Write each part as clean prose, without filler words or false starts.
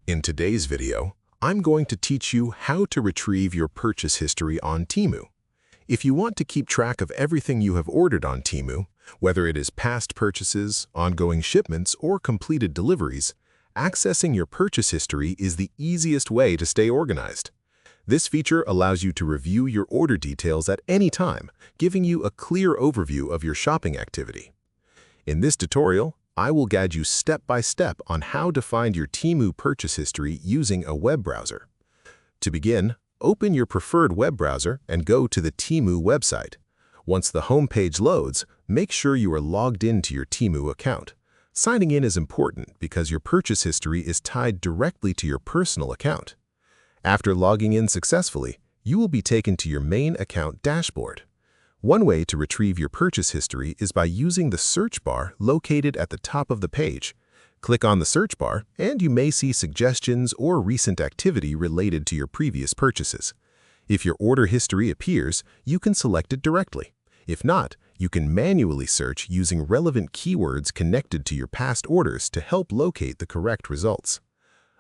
In today's video, I'm going to teach you how to retrieve your purchase history on Temu. If you want to keep track of everything you have ordered on Temu, whether it is past purchases, ongoing shipments, or completed deliveries, accessing your purchase history is the easiest way to stay organized. This feature allows you to review your order details at any time, giving you a clear overview of your shopping activity. In this tutorial, I will guide you step by step on how to find your Temu purchase history using a web browser. To begin, open your preferred web browser and go to the Temu website. Once the home page loads, make sure you are logged into your Temu account. Signing in is important because your purchase history is tied directly to your personal account. After logging in successfully, you will be taken to your main account dashboard. One way to retrieve your purchase history is by using the search bar located at the top of the page. Click on the search bar, and you may see suggestions or recent activity related to your previous purchases. If your order history appears, you can select it directly. If not, you can manually search using relevant keywords connected to your past orders to help locate the correct results.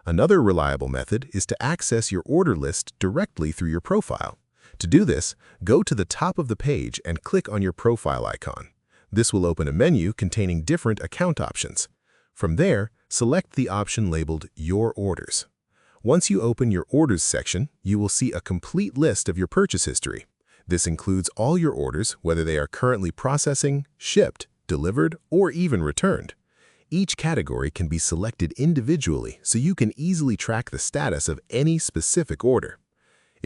Another reliable method is to access your order list directly through your profile. To do this, go to the top of the page and click on your profile icon. This will open a menu containing different account options. From there, select the option labeled Your Orders. Once you open your Orders section, you will see a complete list of your purchase history. This includes all your orders, whether they are currently processing, shipped, delivered, or even returned. Each category can be selected individually so you can easily track the status of any specific order.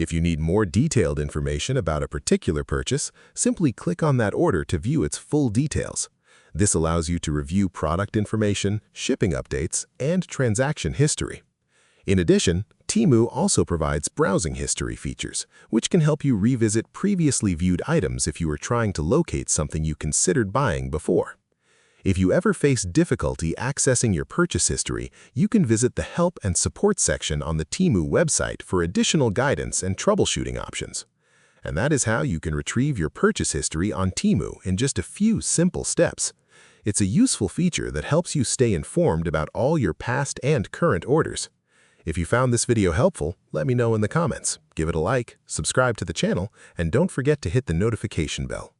If you need more detailed information about a particular purchase, simply click on that order to view its full details. This allows you to review product information, shipping updates, and transaction history. In addition, Temu also provides browsing history features, which can help you revisit previously viewed items if you are trying to locate something you considered buying before. If you ever face difficulty accessing your purchase history, you can visit the Help and Support section on the Temu website for additional guidance and troubleshooting options. And that is how you can retrieve your purchase history on Temu in just a few simple steps. It's a useful feature that helps you stay informed about all your past and current orders. If you found this video helpful, let me know in the comments. Give it a like, subscribe to the channel, and don't forget to hit the notification bell.